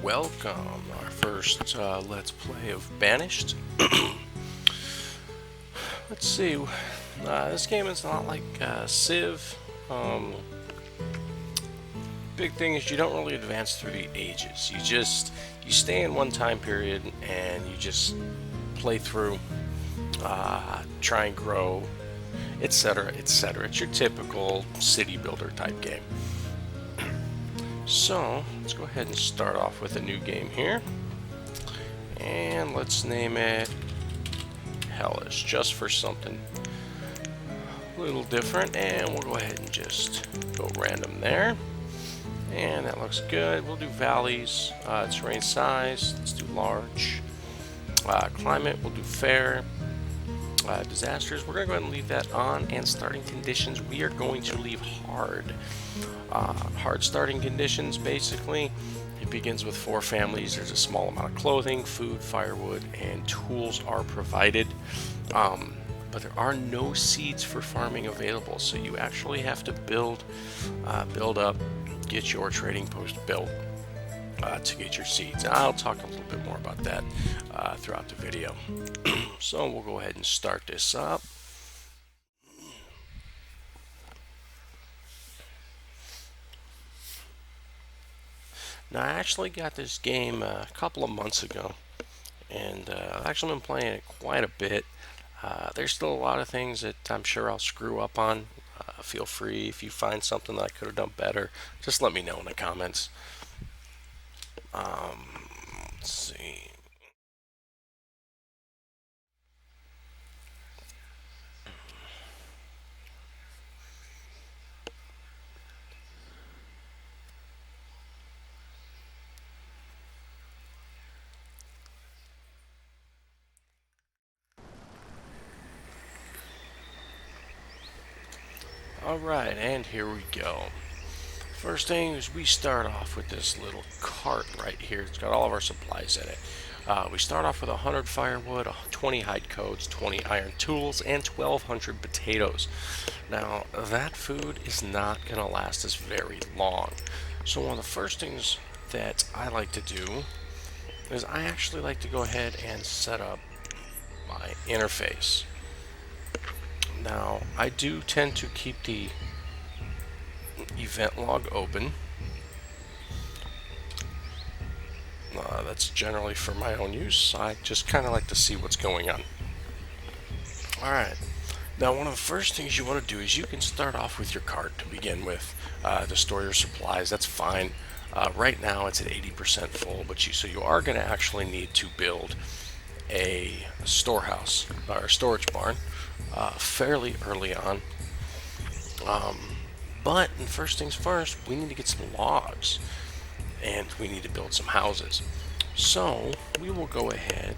welcome. Our first Let's Play of Banished. Let's see. This game is not like Civ. Big thing is you don't really advance through the ages. You stay in one time period and you just play through, try and grow, etc., etc. It's your typical city builder type game. So, let's go ahead and start off with a new game here. And let's name it Hellish, just for something a little different. And we'll go ahead and just go random there. And that looks good. We'll do valleys, terrain size, let's do large. Climate, we'll do fair. Disasters, we're going to go ahead and leave that on, and starting conditions, we are going to leave hard. Hard starting conditions, basically, it begins with 4 families. There's a small amount of clothing, food, firewood, and tools are provided. But there are no seeds for farming available, so you actually have to build up, get your trading post built to get your seeds. I'll talk a little bit more about that throughout the video. So we'll go ahead and start this up. Now, I actually got this game a couple of months ago, and I've actually been playing it quite a bit. There's still a lot of things that I'm sure I'll screw up on. Feel free, if you find something that I could have done better, just let me know in the comments. Let's see. Alright, and here we go. First thing is we start off with this little cart right here. It's got all of our supplies in it. We start off with 100 firewood, 20 hide coats, 20 iron tools, and 1,200 potatoes. Now, that food is not going to last us very long. So one of the first things that I like to do is I actually like to go ahead and set up my interface. Now, I do tend to keep the event log open. That's generally for my own use. I just kind of like to see what's going on. Alright, now one of the first things you want to do is you can start off with your cart to begin with, to store your supplies. That's fine. Right now it's at 80% full, but so you are going to actually need to build a storehouse or a storage barn fairly early on. But first things first, we need to get some logs and we need to build some houses. So we will go ahead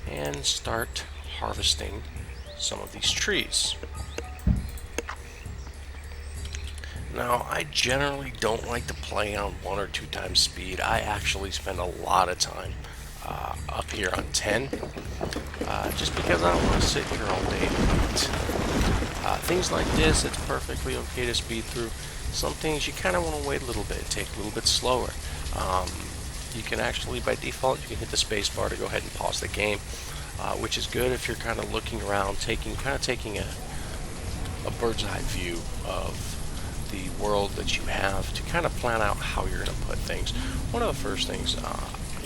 and start harvesting some of these trees. Now, I generally don't like to play on 1 or 2 times speed. I actually spend a lot of time up here on 10, just because I don't want to sit here all day and wait. Things like this, it's perfectly okay to speed through. Some things you kind of want to wait a little bit, take a little bit slower. You can actually, by default, you can hit the space bar to go ahead and pause the game, which is good if you're kind of looking around, taking a bird's eye view of the world that you have to kind of plan out how you're going to put things. One of the first things,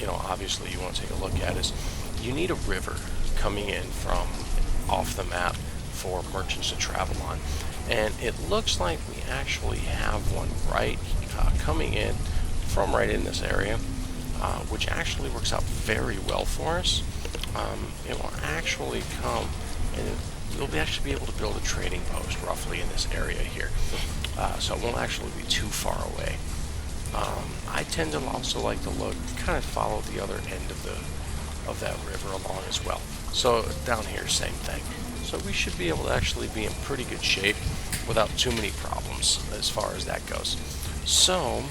obviously you want to take a look at is you need a river coming in from off the map for merchants to travel on, and it looks like we actually have one right coming in from right in this area, which actually works out very well for us. It will actually come and you'll actually be able to build a trading post roughly in this area here, so it won't actually be too far away. I tend to also like to kind of follow the other end of that river along as well. So down here, same thing. So we should be able to actually be in pretty good shape without too many problems as far as that goes. So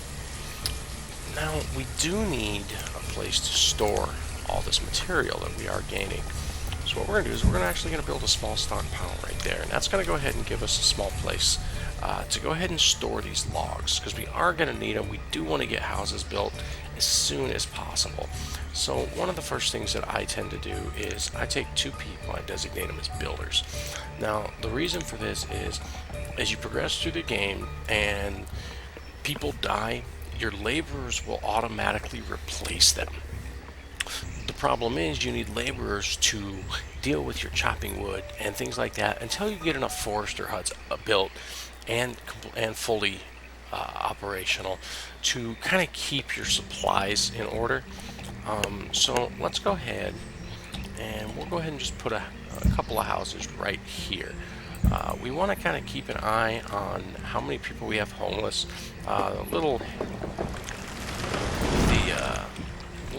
now we do need a place to store all this material that we are gaining. So what we're going to do is we're actually going to build a small stockpile right there, and that's going to go ahead and give us a small place to go ahead and store these logs, because we are going to need them. We do want to get houses built as soon as possible. So one of the first things that I tend to do is I take two people, I designate them as builders. Now the reason for this is as you progress through the game and people die, your laborers will automatically replace them. The problem is you need laborers to deal with your chopping wood and things like that until you get enough forester huts built and fully operational to kind of keep your supplies in order. So let's go ahead and we'll go ahead and just put a couple of houses right here. We want to kind of keep an eye on how many people we have homeless. The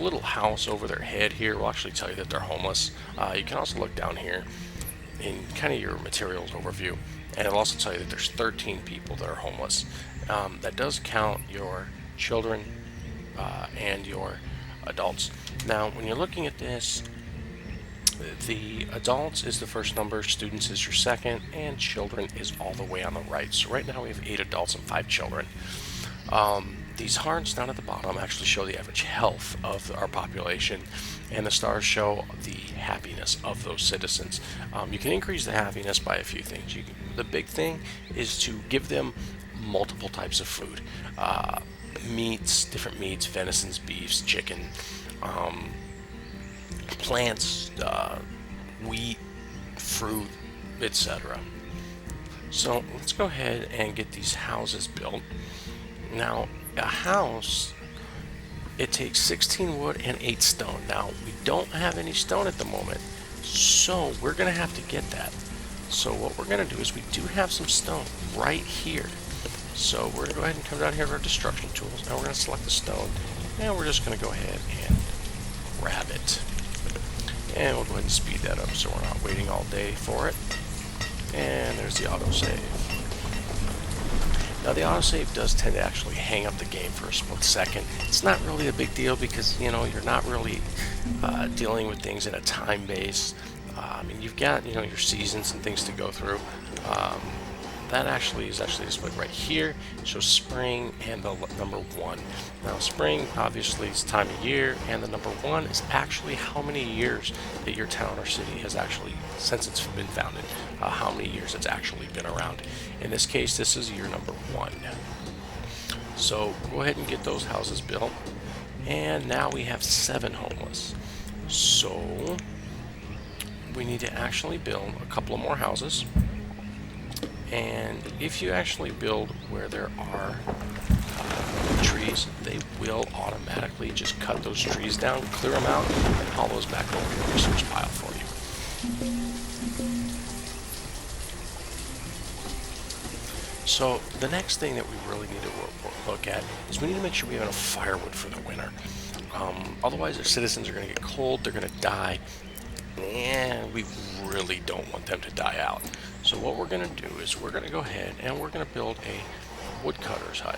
little house over their head here will actually tell you that they're homeless. You can also look down here in kind of your materials overview, and it'll also tell you that there's 13 people that are homeless. That does count your children and your adults. Now, when you're looking at this, the adults is the first number, students is your second, and children is all the way on the right. So right now we have 8 adults and 5 children. These hearts down at the bottom actually show the average health of our population, and the stars show the happiness of those citizens. You can increase the happiness by a few things. The big thing is to give them multiple types of food. Meats, different meats, venisons, beefs, chicken, plants, wheat, fruit, etc. So let's go ahead and get these houses built. Now, a house, it takes 16 wood and 8 stone. Now, we don't have any stone at the moment, so we're going to have to get that. So what we're going to do is we do have some stone right here. So we're going to go ahead and come down here to our destruction tools. Now we're going to select the stone, and we're just going to go ahead and grab it. And we'll go ahead and speed that up so we're not waiting all day for it. And there's the autosave. Now the autosave does tend to actually hang up the game for a split second. It's not really a big deal because, you know, you're not really dealing with things in a time base. I mean, you've got, you know, your seasons and things to go through. That actually is displayed right here. It shows spring and the number 1. Now spring obviously is time of year, and the number 1 is actually how many years that your town or city has actually, since it's been founded, how many years it's actually been around. In this case, this is year number 1. So go ahead and get those houses built, and now we have 7 homeless. So we need to actually build a couple of more houses. And if you actually build where there are trees, they will automatically just cut those trees down, clear them out, and haul those back over your resource pile for you. So the next thing that we really need to look at is we need to make sure we have enough firewood for the winter. Otherwise, our citizens are going to get cold, they're going to die, and we really don't want them to die out. So what we're going to do is we're going to go ahead and we're going to build a woodcutter's hut.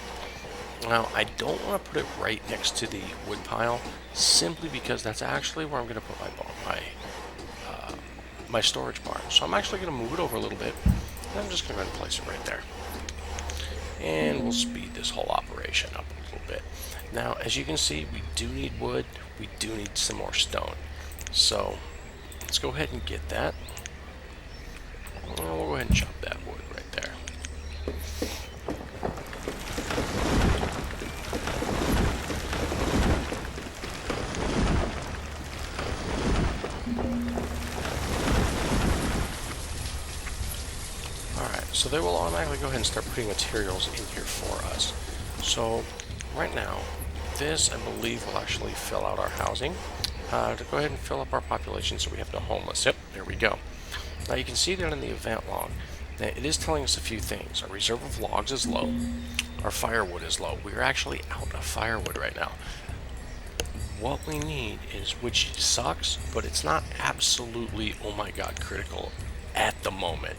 Now, I don't want to put it right next to the wood pile, simply because that's actually where I'm going to put my storage barn. So I'm actually going to move it over a little bit, and I'm just going to go ahead and place it right there. And we'll speed this whole operation up a little bit. Now, as you can see, we do need wood, we do need some more stone. So let's go ahead and get that. We'll go ahead and chop that wood right there. Alright, so they will automatically go ahead and start putting materials in here for us. So right now, this I believe will actually fill out our housing. To go ahead and fill up our population so we have no homeless. Yep, there we go. Now you can see that in the event log that it is telling us a few things. Our reserve of logs is low. Our firewood is low. We're actually out of firewood right now. What we need is, which sucks, but it's not absolutely, oh my god, critical at the moment.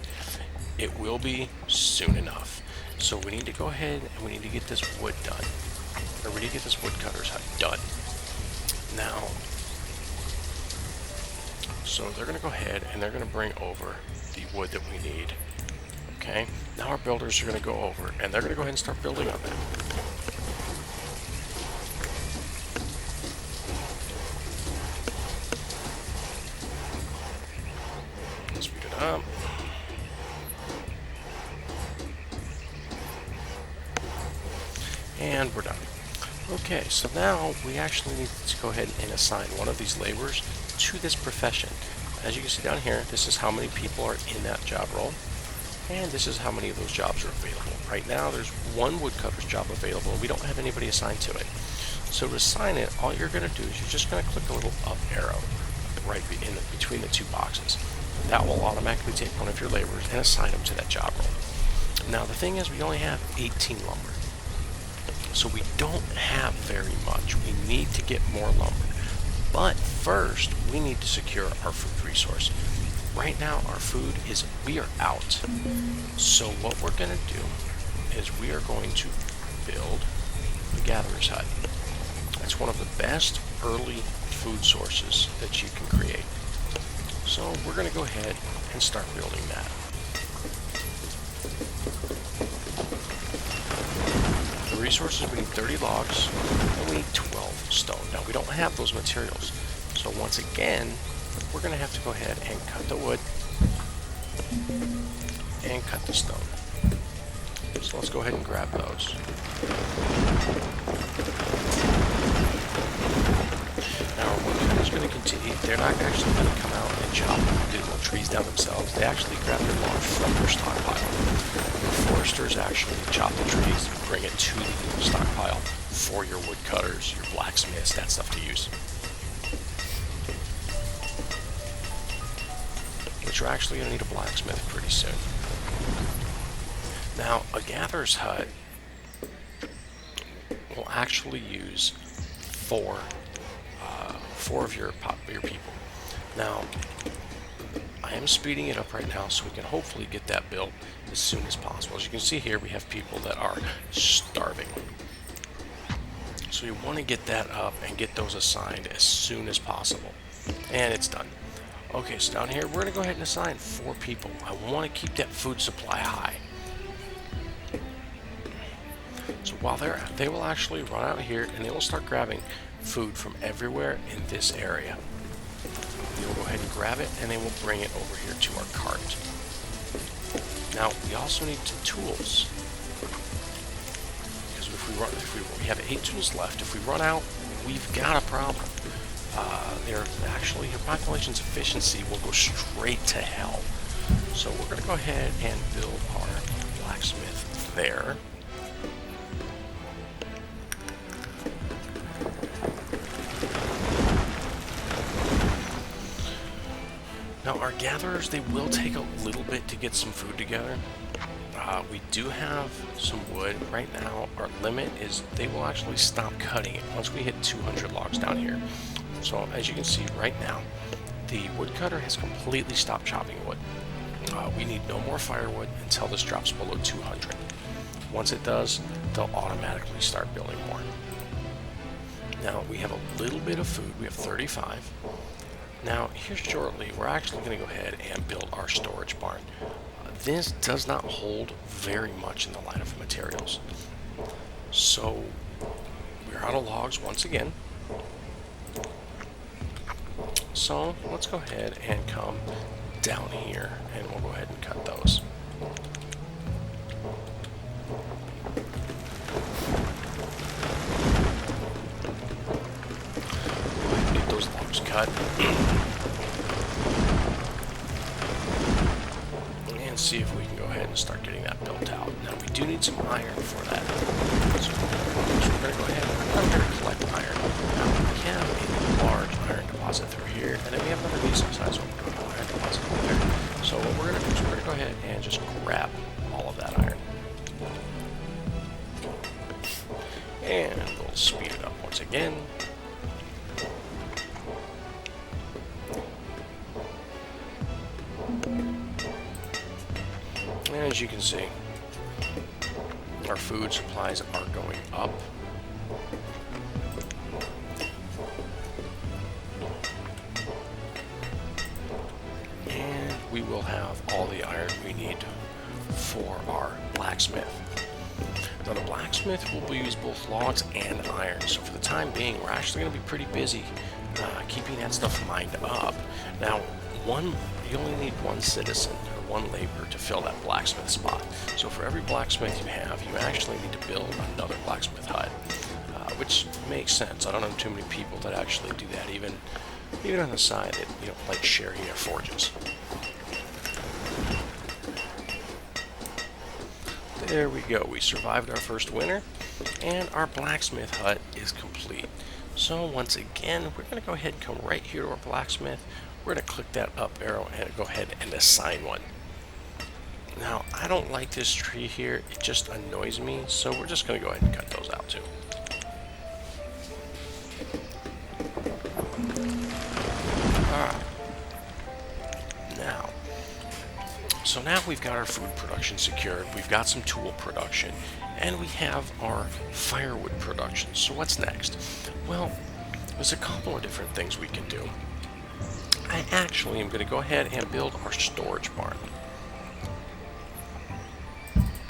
It will be soon enough. So we need to go ahead and we need to get this wood done. Or we need to get this woodcutter's hut done. Now, so they're going to go ahead and they're going to bring over the wood that we need. Okay, now our builders are going to go over and they're going to go ahead and start building on that. Um, and we're done. Okay, so now we actually need to go ahead and assign one of these laborers to this profession. As you can see down here, this is how many people are in that job role, and this is how many of those jobs are available. Right now, there's one woodcutter's job available, and we don't have anybody assigned to it. So to assign it, all you're going to do is you're just going to click a little up arrow right in between the two boxes. That will automatically take one of your laborers and assign them to that job role. Now, the thing is, we only have 18 lumber. So we don't have very much. We need to get more lumber. But first, we need to secure our food resource. Right now, our food is, we are out. So what we're going to do is we are going to build a gatherer's hut. It's one of the best early food sources that you can create. So we're going to go ahead and start building that. Resources, we need 30 logs, and we need 12 stone. Now, we don't have those materials, so once again, we're going to have to go ahead and cut the wood and cut the stone. So let's go ahead and grab those. Now, our woodcutter's going to continue. They're not actually going to come out and chop the little trees down themselves. They actually grab their logs from their stockpile. Foresters actually chop the trees, bring it to the stockpile for your woodcutters, your blacksmiths, that stuff to use. But you're actually going to need a blacksmith pretty soon. Now, a gatherer's hut will actually use four of your people. Now, I am speeding it up right now so we can hopefully get that built as soon as possible. As you can see here, we have people that are starving. So you want to get that up and get those assigned as soon as possible. And it's done. Okay, so down here, we're going to go ahead and assign 4 people. I want to keep that food supply high. So while they will actually run out here and they will start grabbing food from everywhere in this area. They will go ahead and grab it, and they will bring it over here to our cart. Now, we also need tools. Because if we have 8 tools left. If we run out, we've got a problem. Your population's efficiency will go straight to hell. So we're going to go ahead and build our blacksmith there. Now, our gatherers, they will take a little bit to get some food together. We do have some wood. Right now, our limit is they will actually stop cutting it once we hit 200 logs down here. So, as you can see right now, the woodcutter has completely stopped chopping wood. We need no more firewood until this drops below 200. Once it does, they'll automatically start building more. Now, we have a little bit of food. We have 35. Now, here shortly, we're actually going to go ahead and build our storage barn. This does not hold very much in the line of materials. So, we're out of logs once again. So, let's go ahead and come down here, and we'll go ahead and cut those. Get those logs cut. And see if we can go ahead and start getting that built out. Now, we do need some iron for that. So we're going to go ahead and I'm going to collect iron. Now, we have a large iron deposit through here, and then we have another decent sized iron deposit over there. So what we're going to do is we're going to go ahead and just grab all of that iron. And we'll speed it up once again. And as you can see, our food supplies are going up. And we will have all the iron we need for our blacksmith. Now, the blacksmith will use both logs and iron, so for the time being, we're actually going to be pretty busy keeping that stuff mined up. Now, one, you only need one citizen or one laborer to fill that blacksmith spot. So for every blacksmith you have, you actually need to build another blacksmith hut, which makes sense. I don't know too many people that actually do that, even on the side that like sharing their forges. There we go. We survived our first winter, and our blacksmith hut is complete. So once again, we're going to go ahead and come right here to our blacksmith. We're going to click that up arrow and go ahead and assign one. Now, I don't like this tree here. It just annoys me, so we're just going to go ahead and cut those out too. Alright. So now we've got our food production secured, we've got some tool production, and we have our firewood production. So what's next? Well, there's a couple of different things we can do. I actually am going to go ahead and build our storage barn.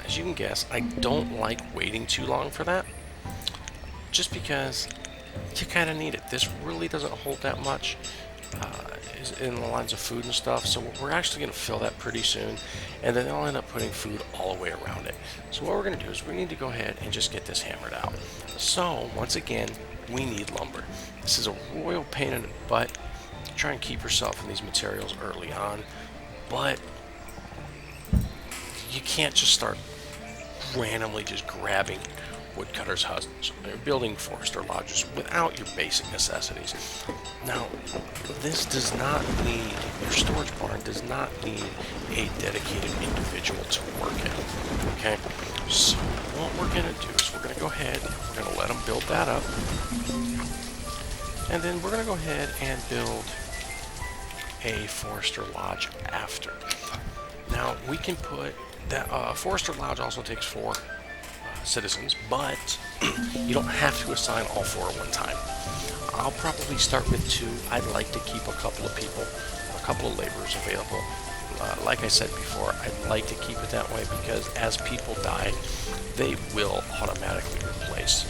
As you can guess, I don't like waiting too long for that, just because you kind of need it. This really doesn't hold that much in the lines of food and stuff, so we're actually going to fill that pretty soon, and then I'll end up putting food all the way around it. So what we're going to do is we need to go ahead and just get this hammered out. So once again, we need lumber. This is a royal pain in the butt. Try and keep yourself in these materials early on, but you can't just start randomly just grabbing woodcutters' huts or building forester lodges without your basic necessities. Now, this does not need, your storage barn does not need a dedicated individual to work it. Okay, so what we're going to do is we're going to go ahead and we're going to let them build that up, and then we're going to go ahead and build a forester lodge after. Now, we can put that forester lodge also takes 4 citizens, but you don't have to assign all 4 at one time. I'll probably start with 2. I'd like to keep a couple of people, a couple of laborers available. Like I said before, I'd like to keep it that way because as people die, they will automatically replace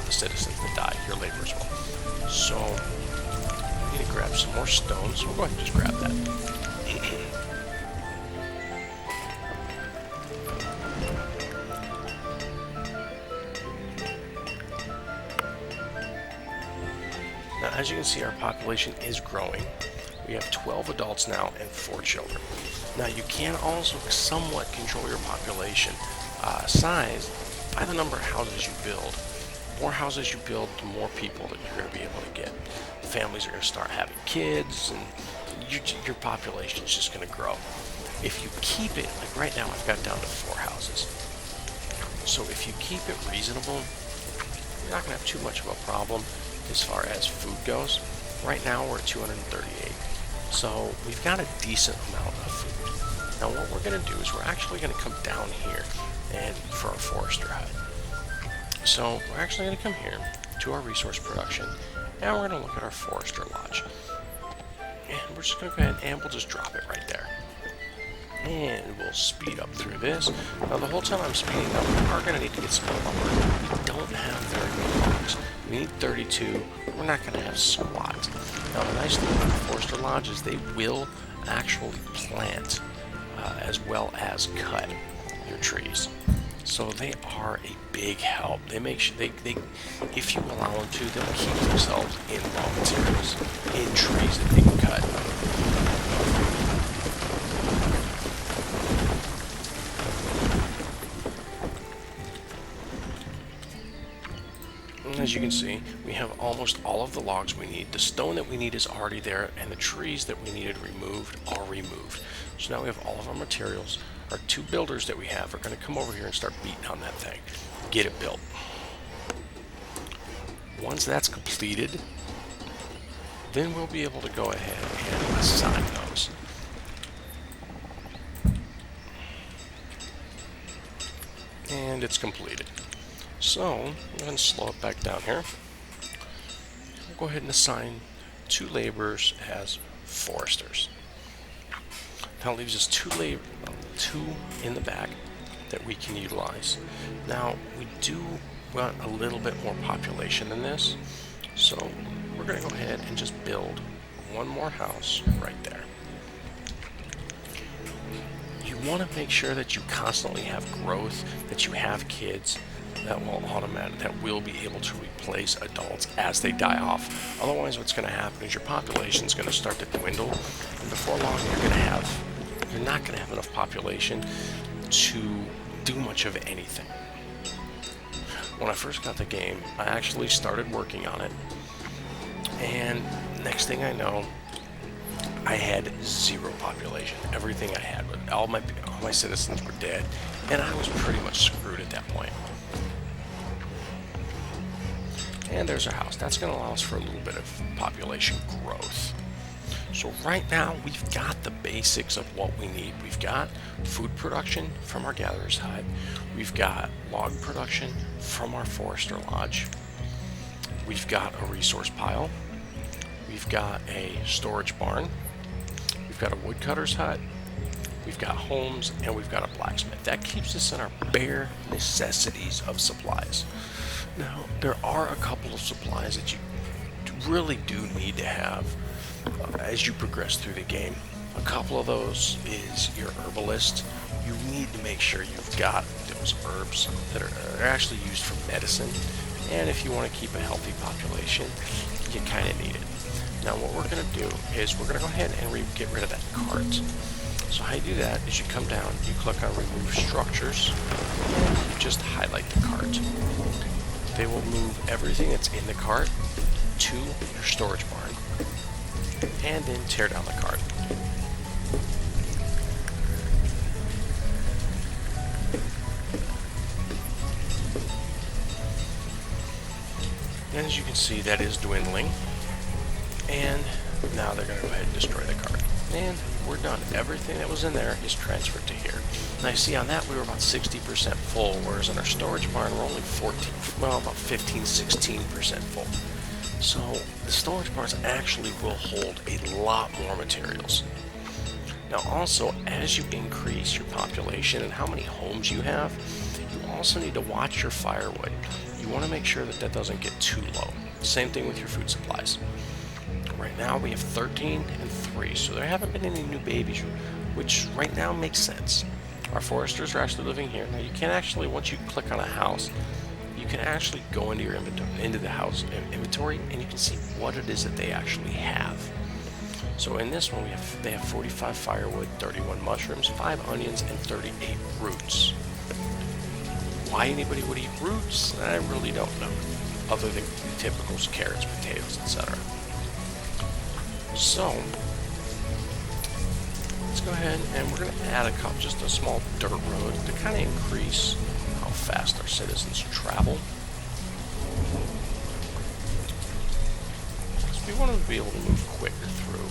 the citizens that die. Your laborers will. So we need to grab some more stones. We'll go ahead and just grab that. Now, as you can see, our population is growing. We have 12 adults now and 4 children. Now, you can also somewhat control your population size by the number of houses you build. The more houses you build, the more people that you're going to be able to get. Families are going to start having kids, and your population is just going to grow. If you keep it, like right now, I've got down to 4 houses. So if you keep it reasonable, you're not going to have too much of a problem as far as food goes. Right now we're at 238, so we've got a decent amount of food. Now what we're going to do is we're actually going to come down here and for our forester hut. So we're actually going to come here to our resource production, and we're going to look at our forester lodge, and we're just going to go ahead and we'll just drop it right there. And we'll speed up through this. Now the whole time I'm speeding up, we are going to need to get some more lumber. We don't have very many logs. We need 32. We're not going to have squat. Now the nice thing about the forester lodge is they will actually plant as well as cut your trees. So they are a big help. They make sure they if you allow them to, they'll keep themselves in raw materials, in trees that they can cut. As you can see, we have almost all of the logs we need. The stone that we need is already there, and the trees that we needed removed are removed. So now we have all of our materials. Our 2 builders that we have are going to come over here and start beating on that thing. Get it built. Once that's completed, then we'll be able to go ahead and assign those. And it's completed. So, I'm going to slow it back down here. We'll go ahead and assign 2 laborers as foresters. That leaves us 2 in the back that we can utilize. Now, we do want a little bit more population than this, so we're going to go ahead and just build one more house right there. want to make sure that you constantly have growth, that you have kids that will be able to replace adults as they die off. Otherwise, what's going to happen is your population is going to start to dwindle, and before long, you're not going to have enough population to do much of anything. When I first got the game, I actually started working on it, and next thing I know, I had zero population. Everything I had, all my citizens were dead, and I was pretty much screwed at that point. And there's our house. That's going to allow us for a little bit of population growth. So right now, we've got the basics of what we need. We've got food production from our gatherer's hut. We've got log production from our forester lodge. We've got a resource pile. We've got a storage barn. We've got a woodcutter's hut. We've got homes, and we've got a blacksmith. That keeps us in our bare necessities of supplies. Now, there are a couple of supplies that you really do need to have as you progress through the game. A couple of those is your herbalist. You need to make sure you've got those herbs that are actually used for medicine, and if you want to keep a healthy population, you kind of need it. Now what we're going to do is we're going to go ahead and get rid of that cart. So how you do that is you come down, you click on remove structures, and you just highlight the cart. They will move everything that's in the cart to your storage barn, and then tear down the cart. And as you can see, that is dwindling, and now they're going to go ahead and destroy the cart. And we're done. Everything that was in there is transferred to here. Now you see on that we were about 60% full, whereas in our storage barn we're only about 15, 16% full. So the storage barns actually will hold a lot more materials. Now also, as you increase your population and how many homes you have, you also need to watch your firewood. You want to make sure that that doesn't get too low. Same thing with your food supplies. Right now we have 13 and 3, so there haven't been any new babies, which right now makes sense. Our foresters are actually living here. Now you can actually, once you click on a house, you can actually go into your into the house inventory, and you can see what it is that they actually have. So in this one, they have 45 firewood, 31 mushrooms, 5 onions, and 38 roots. Why anybody would eat roots, I really don't know, other than typicals, carrots, potatoes, etc. So let's go ahead and we're going to add just a small dirt road to kind of increase how fast our citizens travel. Because we want them to be able to move quicker through.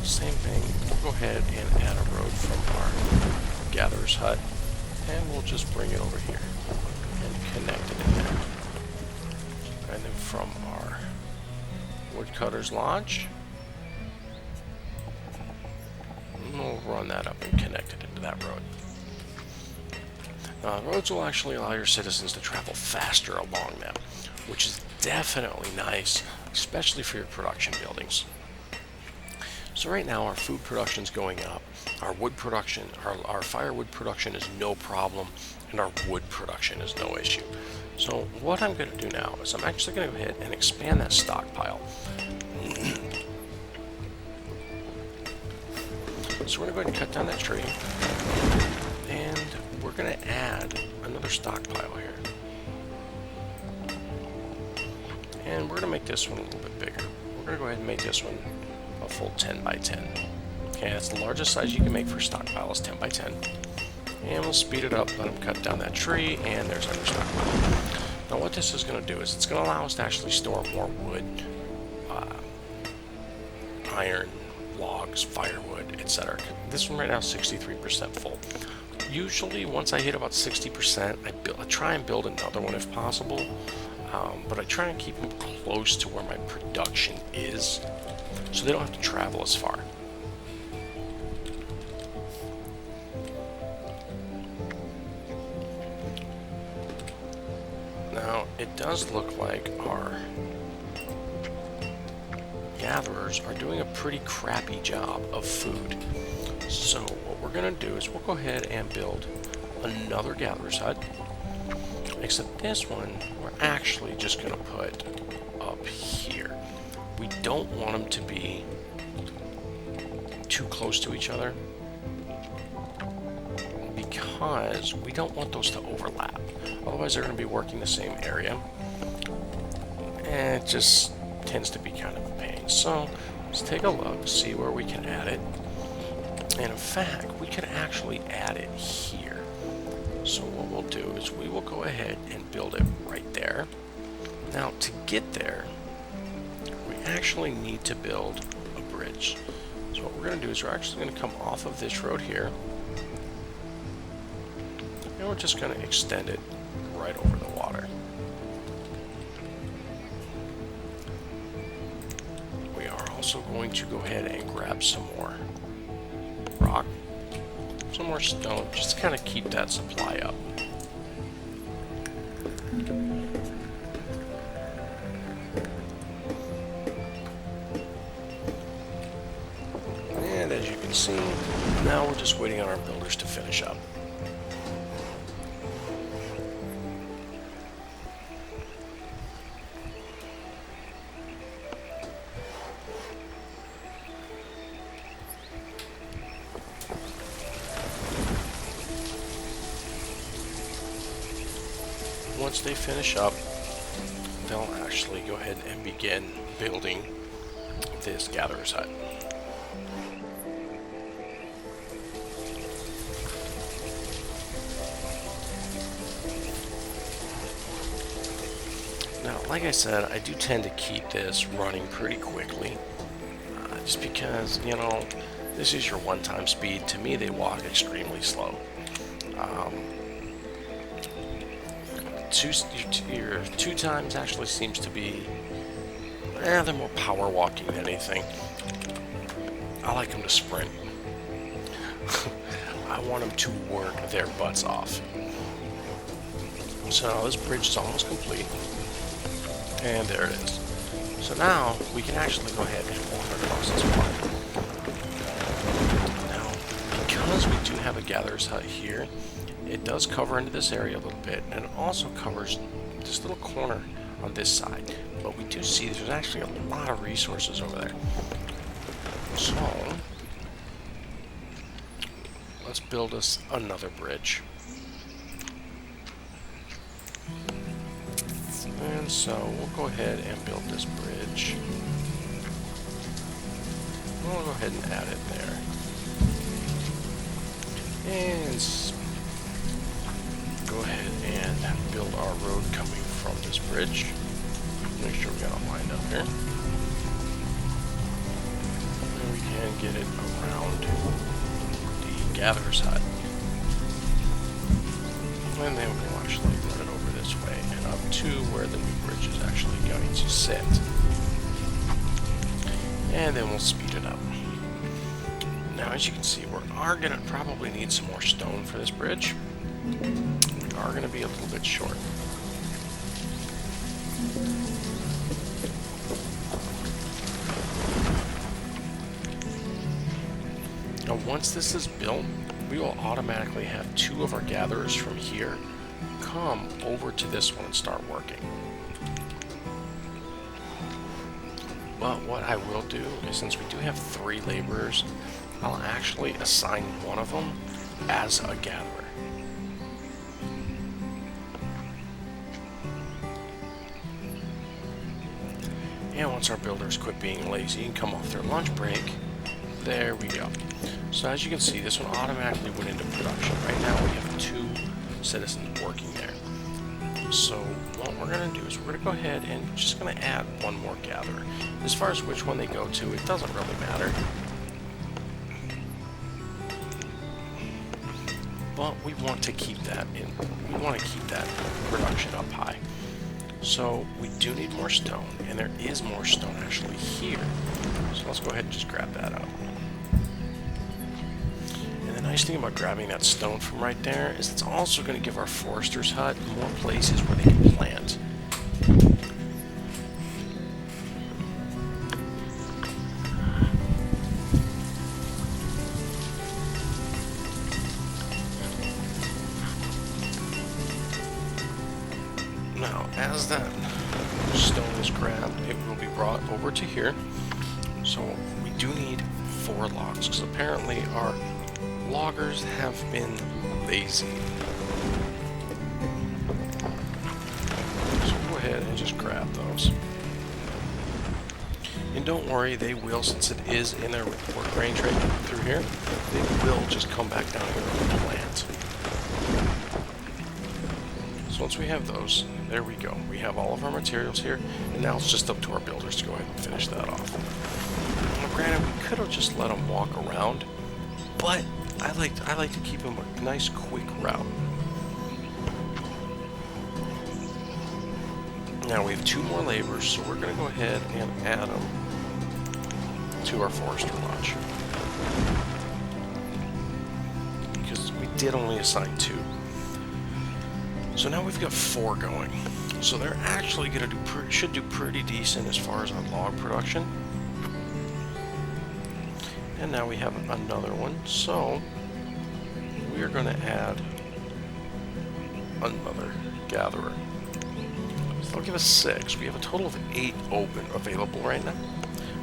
Same thing, we'll go ahead and add a road from our gatherer's hut, and we'll just bring it over here and connect it in there. And then from our woodcutter's lodge, we'll run that up and connect it into that road. Now, roads will actually allow your citizens to travel faster along them, which is definitely nice, especially for your production buildings. So right now our food production is going up, our wood production, our firewood production is no problem, and our wood production is no issue. So what I'm going to do now is I'm actually going to go ahead and expand that stockpile. So we're going to go ahead and cut down that tree, and we're going to add another stockpile here. And we're going to make this one a little bit bigger. We're going to go ahead and make this one a full 10 by 10. Okay, that's the largest size you can make for a stockpile is 10 by 10. And we'll speed it up, let them cut down that tree, and there's our stockpile. Now what this is going to do is it's going to allow us to actually store more wood, iron, logs, firewood, etc. This one right now is 63% full. Usually once I hit about 60%, I try and build another one if possible, but I try and keep them close to where my production is, so they don't have to travel as far. Now, it does look like gatherers are doing a pretty crappy job of food. So what we're going to do is we'll go ahead and build another gatherer's hut. Except this one, we're actually just going to put up here. We don't want them to be too close to each other, because we don't want those to overlap. Otherwise they're going to be working the same area, and it just tends to be kind of a pain. So let's take a look, see where we can add it. And in fact, we can actually add it here. So what we'll do is we will go ahead and build it right there. Now to get there, we actually need to build a bridge. So what we're going to do is we're actually going to come off of this road here, and we're just going to extend it right over the water. We are also going to go ahead and grab some more rock, some more stone, just to kind of keep that supply up. And as you can see, now we're just waiting on our builders to finish up. Once they finish up, they'll actually go ahead and begin building this gatherer's hut. Now, like I said, I do tend to keep this running pretty quickly, just because, you know, this is your one-time speed. To me, they walk extremely slow. Your two times actually seems to be, they're more power walking than anything. I like them to sprint. I want them to work their butts off. So this bridge is almost complete. And there it is. So now we can actually go ahead and walk across this water. Now, because we do have a gatherer's hut here, it does cover into this area a little bit, and it also covers this little corner on this side. But we do see there's actually a lot of resources over there. So let's build us another bridge. And so we'll go ahead and build this bridge. We'll go ahead and add it there. And go ahead and build our road coming from this bridge. Make sure we got it lined up here. And we can get it around the gatherer's hut. And then we'll actually run it over this way and up to where the new bridge is actually going to sit. And then we'll speed it up. Now, as you can see, we are going to probably need some more stone for this bridge. We are going to be a little bit short. Now, once this is built, we will automatically have two of our gatherers from here come over to this one and start working. But what I will do is, since we do have 3 laborers, I'll actually assign one of them as a gatherer. And once our builders quit being lazy and come off their lunch break, there we go. So as you can see, this one automatically went into production. Right now we have 2 citizens working there. So what we're going to do is we're going to go ahead and just going to add one more gatherer. As far as which one they go to, it doesn't really matter. But we want to keep that production up high. So we do need more stone, and there is more stone actually here. So let's go ahead and just grab that up. And the nice thing about grabbing that stone from right there is it's also going to give our forester's hut more places where they can plant. as that stone is grabbed, it will be brought over to here. So we do need 4 logs, because apparently our loggers have been lazy. So go ahead and just grab those. And don't worry, they will, since it is in a work range right through here, they will just come back down here and plant. So once we have those, there we go. We have all of our materials here, and now it's just up to our builders to go ahead and finish that off. Now, granted, we could have just let them walk around, but I like to keep them a nice, quick route. Now we have 2 more laborers, so we're going to go ahead and add them to our forester lodge, because we did only assign 2. So now we've got 4 going. So they're actually going to should do pretty decent as far as our log production. And now we have another one. So we are going to add another gatherer. So that'll give us 6. We have a total of 8 open available right now,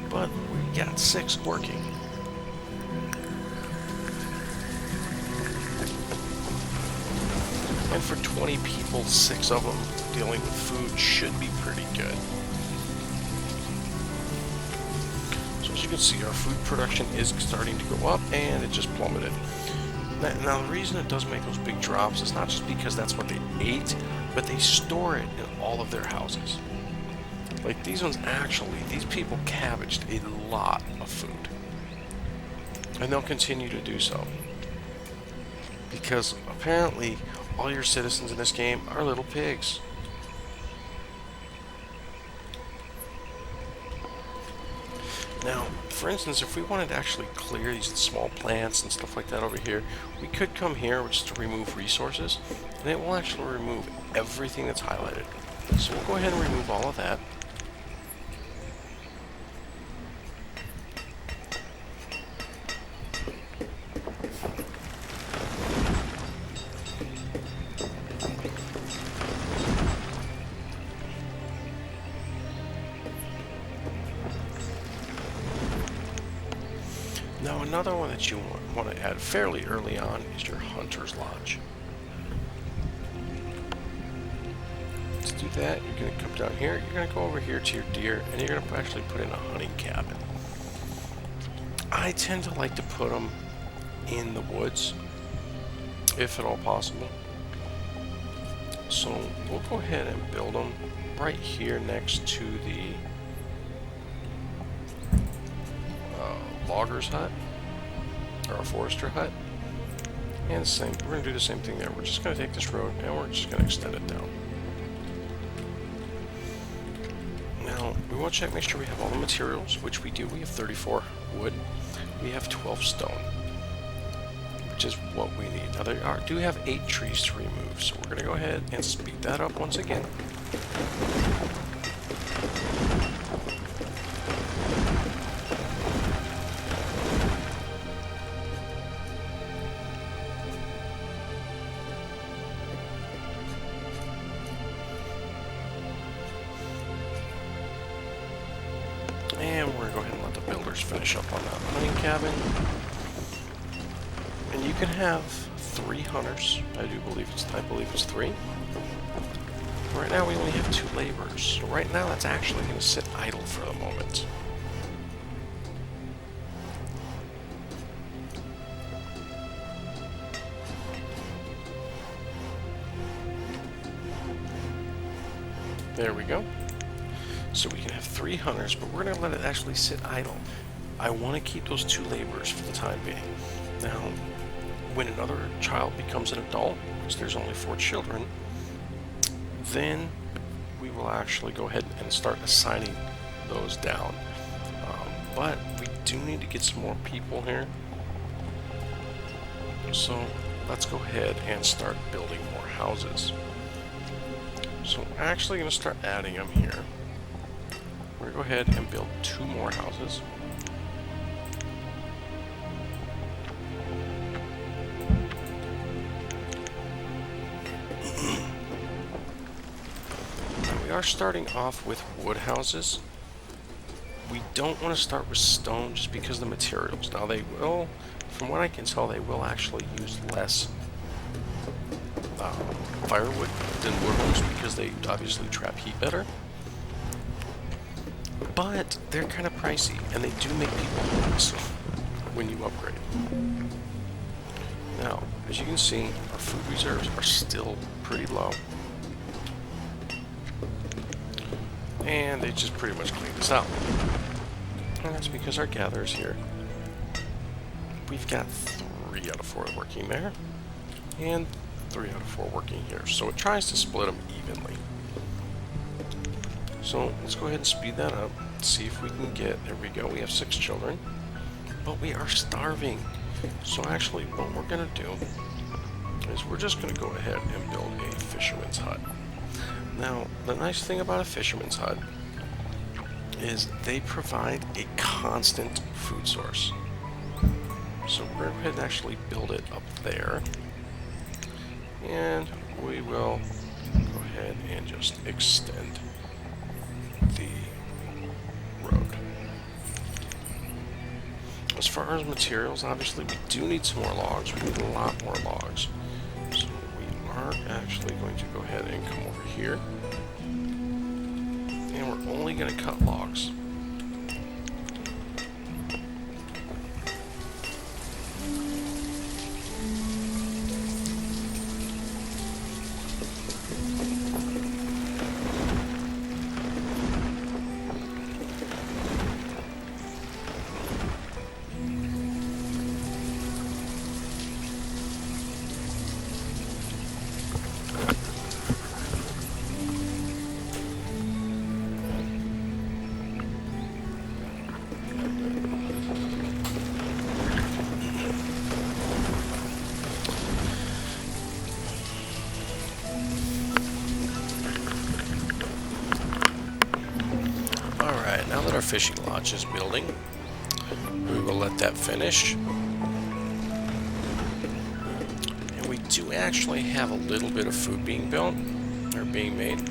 but we got 6 working. And for 20 people, 6 of them dealing with food should be pretty good. So as you can see, our food production is starting to go up, and it just plummeted. Now the reason it does make those big drops is not just because that's what they ate, but they store it in all of their houses. Like these ones actually, these people cabbaged a lot of food. And they'll continue to do so. Because apparently all your citizens in this game are little pigs. Now, for instance, if we wanted to actually clear these small plants and stuff like that over here, we could come here just to remove resources, and it will actually remove everything that's highlighted. So we'll go ahead and remove all of that. Now another one that you want to add fairly early on is your Hunter's Lodge. To do that, you're going to come down here, you're going to go over here to your deer, and you're going to actually put in a hunting cabin. I tend to like to put them in the woods, if at all possible. So we'll go ahead and build them right here next to the logger's hut, or a forester hut, and we're going to do the same thing there. We're just going to take this road and we're just going to extend it down. Now we want to check, make sure we have all the materials, which we do. We have 34 wood, we have 12 stone, which is what we need. Now there do have 8 trees to remove, so we're going to go ahead and speed that up once again. And we're going to go ahead and let the builders finish up on that hunting cabin. And you can have 3 hunters. I believe it's 3. Right now we only have 2 laborers. So right now that's actually going to sit idle for the moment. There we go. So we can have 3 hunters, but we're going to let it actually sit idle. I want to keep those 2 laborers for the time being. Now, when another child becomes an adult, because there's only 4 children, then we will actually go ahead and start assigning those down. But we do need to get some more people here. So let's go ahead and start building more houses. So I'm actually going to start adding them here. We're going to go ahead and build 2 more houses. are starting off with wood houses. We don't want to start with stone just because of the materials. Now they will, from what I can tell, they will actually use less firewood than wood homes because they obviously trap heat better. But they're kind of pricey, and they do make people nervous when you upgrade. Now, as you can see, our food reserves are still pretty low. And they just pretty much cleaned us out. And that's because our gatherers here, we've got 3 out of 4 working there, and 3 out of 4 working here. So it tries to split them evenly. So let's go ahead and speed that up, see if we can get, there we go, we have 6 children, but we are starving. So actually what we're going to do is we're just going to go ahead and build a fisherman's hut. Now, the nice thing about a fisherman's hut is they provide a constant food source. So we're going to go ahead and actually build it up there. And we will go ahead and just extend the road. As far as materials, obviously we do need some more logs. We need a lot more logs. So we are actually going to go ahead and come over here. And we're only going to cut logs. Now that our fishing lodge is building, we will let that finish. And we do actually have a little bit of food being built, or being made,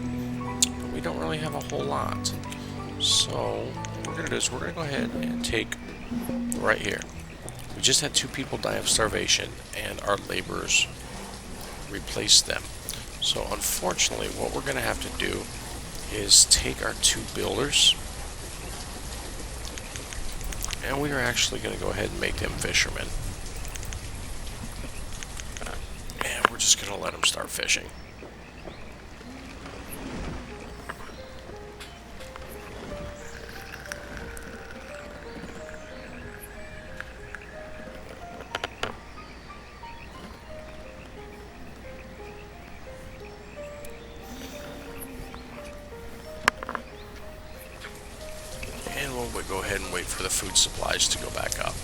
but we don't really have a whole lot. So what we're going to do is we're going to go ahead and take right here. We just had 2 people die of starvation, and our laborers replaced them. So unfortunately, what we're going to have to do is take our 2 builders, and we are actually going to go ahead and make them fishermen. And we're just going to let them start fishing. We'll go ahead and wait for the food supplies to go back up.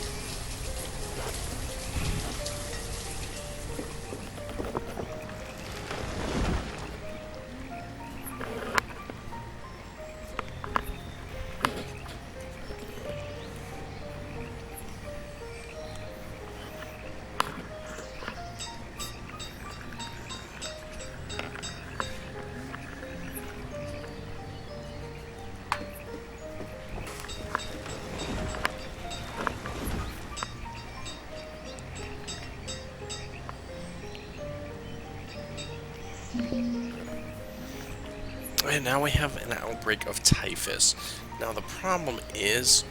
And now we have an outbreak of typhus. Now the problem is,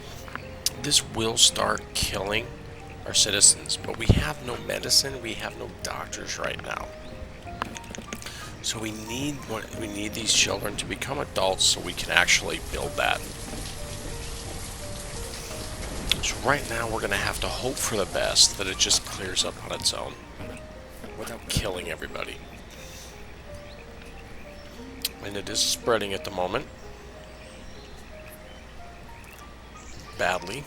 this will start killing our citizens, but we have no medicine, we have no doctors right now. So we need these children to become adults so we can actually build that. So right now we're going to have to hope for the best, that it just clears up on its own without killing everybody. And it is spreading at the moment. Badly.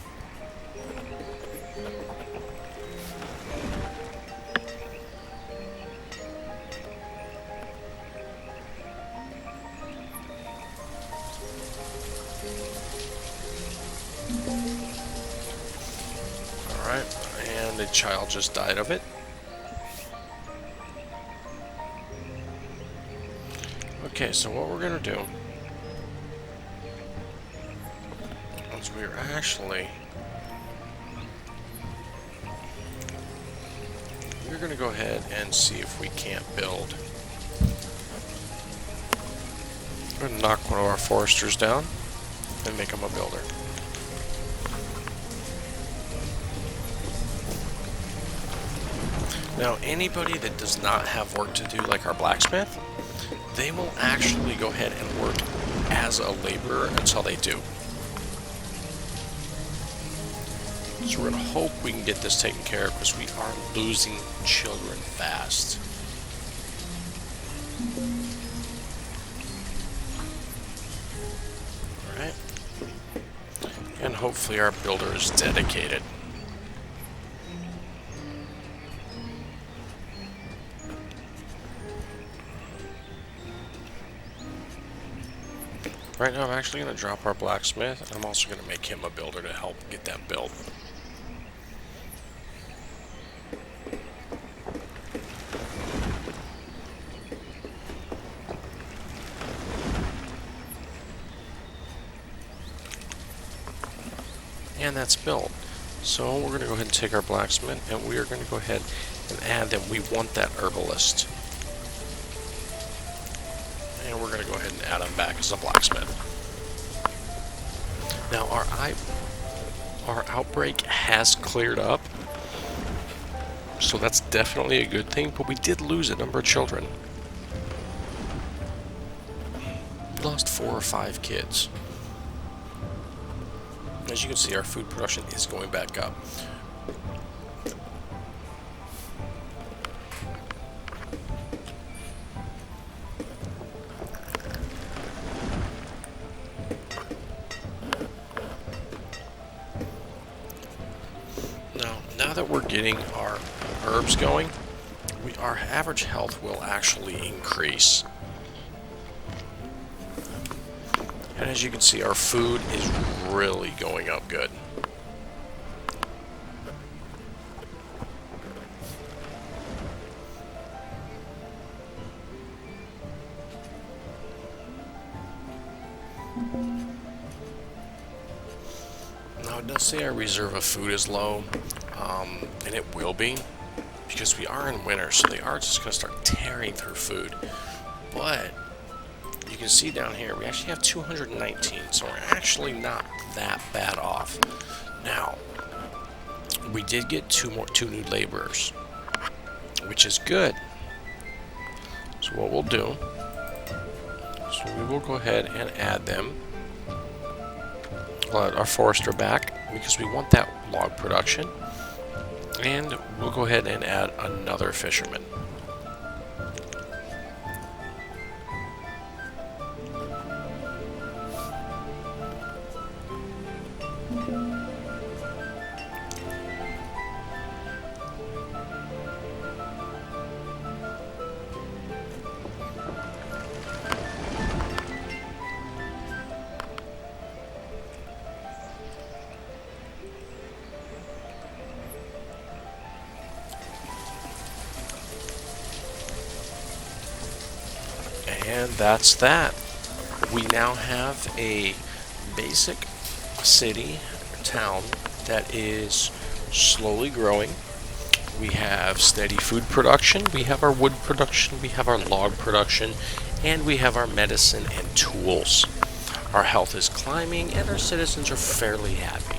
Alright, and the child just died of it. Okay, so what we're going to do is we're going to go ahead and see if we can't build. We're going to knock one of our foresters down and make him a builder. Now, anybody that does not have work to do, like our blacksmith, they will actually go ahead and work as a laborer until they do. So we're going to hope we can get this taken care of, because we are losing children fast. Alright. And hopefully our builder is dedicated. Right now I'm actually going to drop our blacksmith, and I'm also going to make him a builder to help get that built. And that's built. So we're going to go ahead and take our blacksmith, and we are going to go ahead and add that we want that herbalist. And we're going to go ahead and add him back as a blacksmith. Now our outbreak has cleared up, so that's definitely a good thing, but we did lose a number of children. We lost 4 or 5 kids. As you can see, our food production is going back up. Now that we're getting our herbs going, our average health will actually increase. And as you can see, our food is really going up good. Now it does say our reserve of food is low, and it will be, because we are in winter, so they are just going to start tearing through food. But you can see down here, we actually have 219, so we're actually not that bad off. Now, we did get two new laborers, which is good. So what we'll do, so we will go ahead and add them. We'll add our forester back, because we want that log production. And we'll go ahead and add another fisherman. And that's that. We now have a basic city, town, that is slowly growing. We have steady food production, we have our wood production, we have our log production, and we have our medicine and tools. Our health is climbing, and our citizens are fairly happy.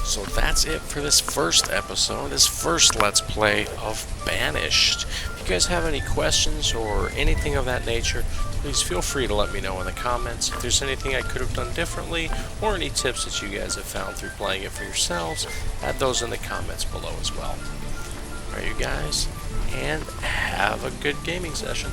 So that's it for this first episode, this first Let's Play of Banished. If you guys have any questions or anything of that nature, please feel free to let me know in the comments. If there's anything I could have done differently, or any tips that you guys have found through playing it for yourselves, add those in the comments below as well. Alright, you guys, and have a good gaming session.